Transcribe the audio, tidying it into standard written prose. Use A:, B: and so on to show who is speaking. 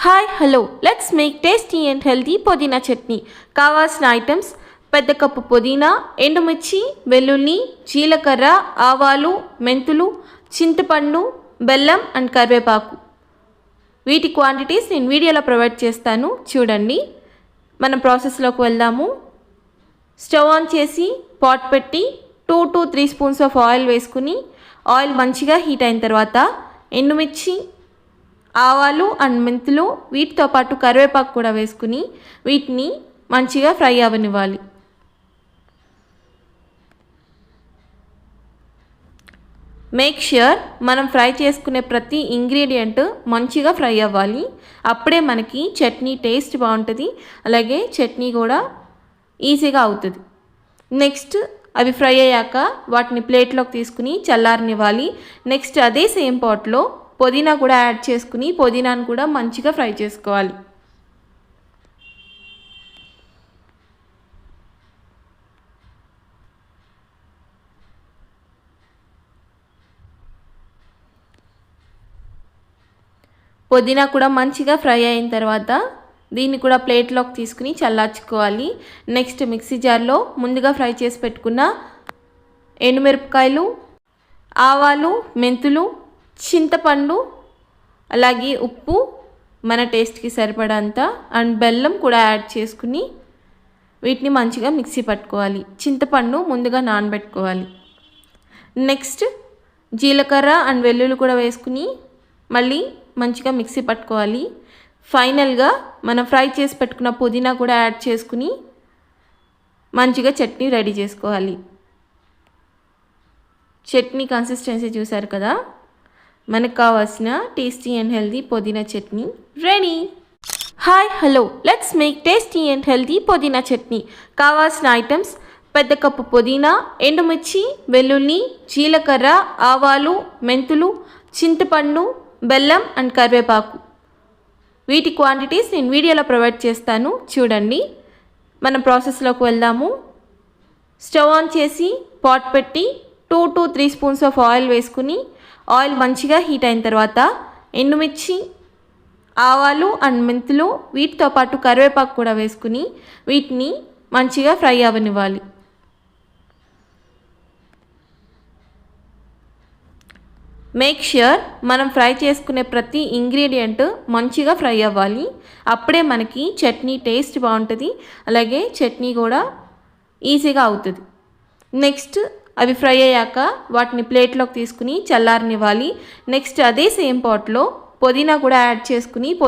A: Hi hello let's make tasty and healthy పుదీనా చట్నీ. కావాల్సిన items: పెద్ద కప్పు పుదీనా, ఎండుమిర్చి, వెల్లుల్లి, జీలకర్ర, ఆవాలు, మెంతులు, చింతపండు, బెల్లం అండ్ కరివేపాకు. వీటి క్వాంటిటీస్ నేను వీడియోలో ప్రొవైడ్ చేస్తాను, చూడండి. మనం ప్రాసెస్లోకి వెళ్దాము. స్టవ్ ఆన్ చేసి పాట్ పెట్టి 2 to 3 స్పూన్స్ ఆఫ్ ఆయిల్ వేసుకుని, ఆయిల్ మంచిగా హీట్ అయిన తర్వాత ఎండుమిర్చి, ఆవాలు అండ్ మెంతులు, వీటితో పాటు కరివేపాకు కూడా వేసుకుని వీటిని మంచిగా ఫ్రై అవ్వనివ్వాలి. మేక్ ష్యూర్ మనం ఫ్రై చేసుకునే ప్రతి ఇంగ్రీడియంట్ మంచిగా ఫ్రై అవ్వాలి. అప్పుడే మనకి చట్నీ టేస్ట్ బాగుంటుంది, అలాగే చట్నీ కూడా ఈజీగా అవుతుంది. నెక్స్ట్ అవి ఫ్రై అయ్యాక వాటిని ప్లేట్లోకి తీసుకుని చల్లారనివ్వాలి. నెక్స్ట్ అదే సేమ్ పాట్లో పుదీనా కూడా యాడ్ చేసుకుని పుదీనాను కూడా మంచిగా ఫ్రై చేసుకోవాలి. పుదీనా కూడా మంచిగా ఫ్రై అయిన తర్వాత దీన్ని కూడా ప్లేట్లోకి తీసుకుని చల్లార్చుకోవాలి. నెక్స్ట్ మిక్సీ జార్లో ముందుగా ఫ్రై చేసి పెట్టుకున్న ఎండుమిరపకాయలు, ఆవాలు, మెంతులు, చింతపండు, అలాగే ఉప్పు, మన టేస్ట్కి సరిపడంత అండ్ బెల్లం కూడా యాడ్ చేసుకుని వీటిని మంచిగా మిక్సీ పట్టుకోవాలి. చింతపండు ముందుగా నానబెట్టుకోవాలి. నెక్స్ట్ జీలకర్ర అండ్ వెల్లుల్లి కూడా వేసుకుని మళ్ళీ మంచిగా మిక్సీ పట్టుకోవాలి. ఫైనల్గా మనం ఫ్రై చేసి పెట్టుకున్న పుదీనా కూడా యాడ్ చేసుకుని మంచిగా చట్నీ రెడీ చేసుకోవాలి. చట్నీ కన్సిస్టెన్సీ చూసారు కదా, మనకు కావాల్సిన టేస్టీ అండ్ హెల్తీ పుదీనా chutney ready. Hi hello let's make tasty and healthy పుదీనా చట్నీ. కావాల్సిన ఐటమ్స్: పెద్ద కప్పు పుదీనా, ఎండుమిర్చి, వెల్లుల్లి, జీలకర్ర, ఆవాలు, మెంతులు, చింతపండు, బెల్లం అండ్ కరివేపాకు. వీటి క్వాంటిటీస్ నేను వీడియోలో ప్రొవైడ్ చేస్తాను, చూడండి. మనం ప్రాసెస్లోకి వెళ్దాము. స్టవ్ ఆన్ చేసి పాట్ పెట్టి 2 to 3 స్పూన్స్ ఆఫ్ ఆయిల్ వేసుకుని, ఆయిల్ మంచిగా హీట్ అయిన తర్వాత ఎండుమిర్చి, ఆవాలు అండ్ మెంతులు, వీటితో పాటు కరివేపాకు కూడా వేసుకుని వీటిని మంచిగా ఫ్రై అవ్వనివ్వాలి. మేక్ ష్యూర్ మనం ఫ్రై చేసుకునే ప్రతి ఇంగ్రీడియంట్ మంచిగా ఫ్రై అవ్వాలి. అప్పుడే మనకి చట్నీ టేస్ట్ బాగుంటుంది, అలాగే చట్నీ కూడా ఈజీగా అవుతుంది. నెక్స్ట్ అవి ఫ్రై అయ్యాక వాటిని ప్లేట్లోకి తీసుకుని చల్లారనివ్వాలి. నెక్స్ట్ అదే సేమ్ పాట్లో పుదీనా కూడా యాడ్ చేసుకుని